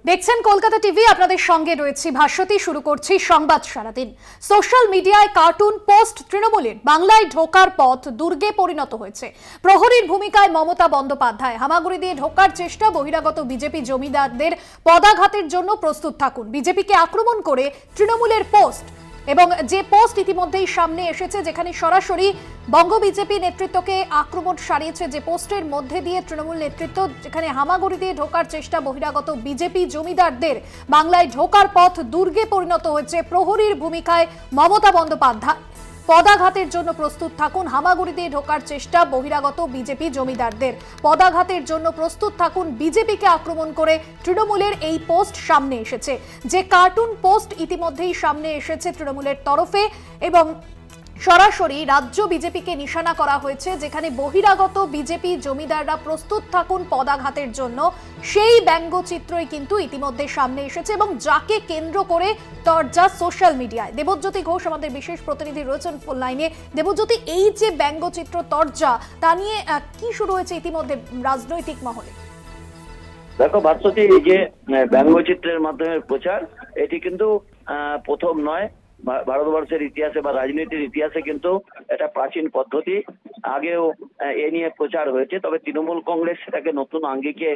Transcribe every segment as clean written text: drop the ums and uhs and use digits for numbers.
দেখছেন কলকাতা টিভি, আপনাদের সঙ্গে রয়েছে ভাস্বতী। শুরু করছি সংবাদ সারাদিন। সোশ্যাল মিডিয়ায় কার্টুন পোস্ট তৃণমূলের বাংলায় ঢোকার পথ দুর্গে পরিণত হয়েছে। প্রহরীর ভূমিকায় মমতা বন্দ্যোপাধ্যায়। হামাগুড়ি দিয়ে ঢোকার চেষ্টা, বহিরাগত বিজেপি জমিদারদের পদাঘাতের জন্য প্রস্তুত থাকুন। বিজেপিকে আক্রমণ করে তৃণমূলের পোস্ট, এবং যে পোস্ট ইতিমধ্যেই সামনে এসেছে, যেখানে সরাসরি বঙ্গ বিজেপি নেতৃত্বকে আক্রমণ সারিয়েছে। যে পোস্টের মধ্যে দিয়ে তৃণমূল নেতৃত্ব, যেখানে হামাগুড়ি দিয়ে ঢোকার চেষ্টা, বহিরাগত বিজেপি জমিদারদের বাংলায় ঢোকার পথ দুর্গে পরিণত হয়েছে। প্রহরীর ভূমিকায় মমতা বন্দ্যোপাধ্যায়। পদাঘাতের জন্য প্রস্তুত থাকুন। হামাগুড়ি দিয়ে ঢোকার চেষ্টা, বহিরাগত বিজেপি জমিদারদের পদাঘাতের জন্য প্রস্তুত থাকুন। বিজেপিকে আক্রমণ করে তৃণমূলের এই পোস্ট সামনে এসেছে। যে কার্টুন পোস্ট ইতিমধ্যেই সামনে এসেছে তৃণমূলের তরফে, এবং সরাসরি রাজ্য বিজেপিকে নিশানা করা হয়েছে, যেখানে বহিরাগত বিজেপি জমিদাররা প্রস্তুত থাকুন পদাঘাতের জন্য। সেই ব্যঙ্গচিত্রই কিন্তু ইতিমধ্যে সামনে এসেছে, এবং যাকে কেন্দ্র করে তরজা সোশ্যাল মিডিয়ায়। দেবজ্যোতি ঘোষ আমাদের বিশেষ প্রতিনিধি রয়েছেন ফোন লাইনে। দেবজ্যোতি, এই যে ব্যঙ্গচিত্র তরজা, তা নিয়ে কি শুরু হয়েছে ইতিমধ্যে রাজনৈতিক মহলে? দেখো ভাস্বতী, এই যে ব্যঙ্গচিত্রের মাধ্যমে প্রচার, এটি কিন্তু প্রথম নয়। ভারতবর্ষের ইতিহাসে বা রাজনীতির ইতিহাসে কিন্তু এটা প্রাচীন পদ্ধতি। আগেও এ নিয়ে প্রচার হয়েছে, তবে তৃণমূল কংগ্রেস সেটাকে নতুন আঙ্গিকে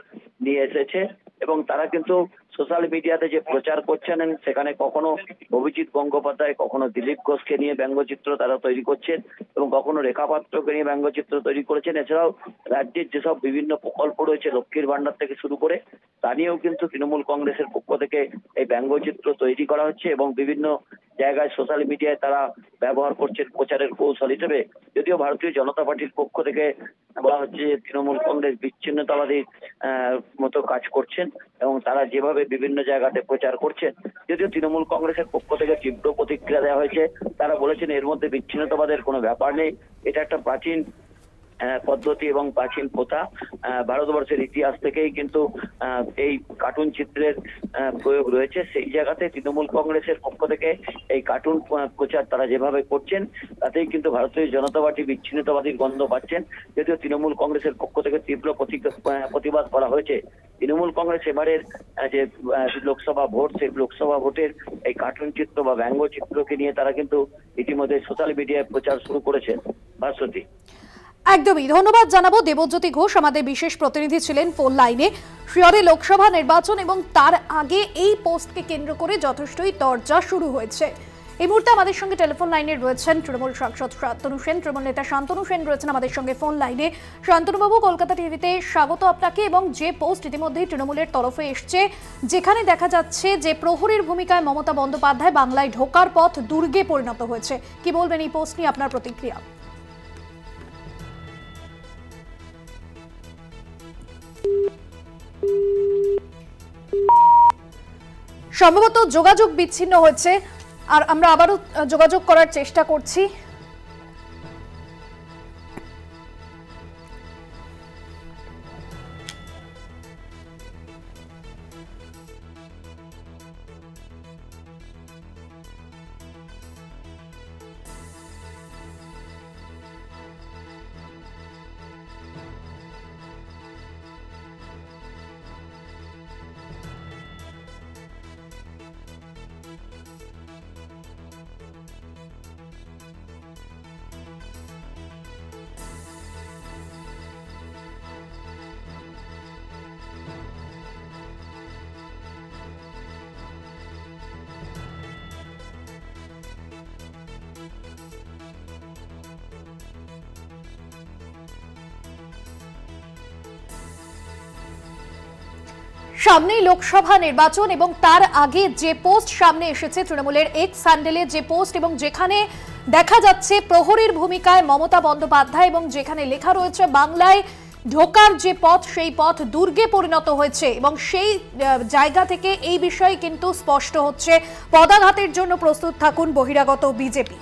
নিয়ে এসেছে, এবং তারা কিন্তু সোশ্যাল মিডিয়াতে যে প্রচার করছেন, সেখানে কখনো অভিজিৎ গঙ্গোপাধ্যায়, কখনো দিলীপ ঘোষকে নিয়ে ব্যঙ্গচিত্র তারা তৈরি করছেন, এবং কখনো রেখা পাত্রকে নিয়ে ব্যঙ্গচিত্র তৈরি করেছেন। এছাড়াও রাজ্যের যেসব বিভিন্ন প্রকল্প রয়েছে, লক্ষ্মীর ভান্ডার থেকে শুরু করে, তা নিয়েও কিন্তু তৃণমূল কংগ্রেসের পক্ষ থেকে এই ব্যঙ্গচিত্র তৈরি করা হচ্ছে, এবং বিভিন্ন জায়গায় সোশ্যাল মিডিয়ায় তারা ব্যবহার করছেন প্রচারের কৌশল হিসেবে। যদিও ভারতীয় জনতা পার্টির পক্ষ থেকে বলা হচ্ছে যে তৃণমূল কংগ্রেস বিচ্ছিন্নতাবাদী মতো কাজ করছেন, এবং তারা যেভাবে বিভিন্ন জায়গাতে প্রচার করছেন, যদিও তৃণমূল কংগ্রেসের পক্ষ থেকে তীব্র প্রতিক্রিয়া দেওয়া হয়েছে। তারা বলেছেন এর মধ্যে বিচ্ছিন্নতাবাদের কোনো ব্যাপার নেই, এটা একটা প্রাচীন পদ্ধতি এবং প্রাচীন প্রথা। ভারতবর্ষের ইতিহাস থেকেই কিন্তু এই কার্টুন চিত্রের প্রয়োগ রয়েছে। সেই জায়গাতে তৃণমূল কংগ্রেসের পক্ষ থেকে এই কার্টুন প্রচার তারা যেভাবে করছেন, তাতেই কিন্তু ভারতীয় জনতা পার্টি বিচ্ছিন্নতাবাদীর গন্ধ পাচ্ছেন। যদিও তৃণমূল কংগ্রেসের পক্ষ থেকে তীব্র প্রতিবাদ করা হয়েছে। তৃণমূল কংগ্রেস এবারের যে লোকসভা ভোট, সেই লোকসভা ভোটের এই কার্টুন চিত্র বা ব্যঙ্গচিত্রকে নিয়ে তারা কিন্তু ইতিমধ্যে সোশ্যাল মিডিয়ায় প্রচার শুরু করেছেন। ভাস্বতী, একদমই ধন্যবাদ জানাবো। দেবজ্যোতি ঘোষ আমাদের বিশেষ প্রতিনিধি ছিলেন ফোন লাইনে। শিয়রে লোকসভা নির্বাচন, এবং তার আগে এই পোস্টকে কেন্দ্র করে যথেষ্টই তরজা শুরু হয়েছে। এই মুহূর্তে আমাদের সঙ্গে টেলিফোন লাইনে রয়েছেন তৃণমূল সাংসদ শান্তনু সেন। তৃণমূল নেতা শান্তনু সেন রয়েছেন আমাদের সঙ্গে ফোন লাইনে। শান্তনুবাবু, কলকাতা টিভিতে স্বাগত আপনাকে। এবং যে পোস্ট ইতিমধ্যেই তৃণমূলের তরফে এসছে, যেখানে দেখা যাচ্ছে যে প্রহরীর ভূমিকায় মমতা বন্দ্যোপাধ্যায়, বাংলায় ঢোকার পথ দুর্গে পরিণত হয়েছে, কি বলবেন এই পোস্ট নিয়ে? আপনার প্রতিক্রিয়া। সম্ভবত যোগাযোগ বিচ্ছিন্ন হয়েছে, আর আমরা আবারও যোগাযোগ করার চেষ্টা করছি। সামনেই লোকসভা নির্বাচন, এবং তার আগে যে পোস্ট সামনে এসেছে তৃণমূলের এক্স হ্যান্ডেলে যে পোস্ট, এবং যেখানে দেখা যাচ্ছে প্রহরীর ভূমিকায় মমতা বন্দ্যোপাধ্যায়, এবং যেখানে লেখা রয়েছে বাংলায় ঢোকার যে পথ, সেই পথ দুর্গে পরিণত হয়েছে। এবং সেই জায়গা থেকে এই বিষয়ে কিন্তু স্পষ্ট হচ্ছে, পদাঘাতের জন্য প্রস্তুত থাকুন বহিরাগত বিজেপি।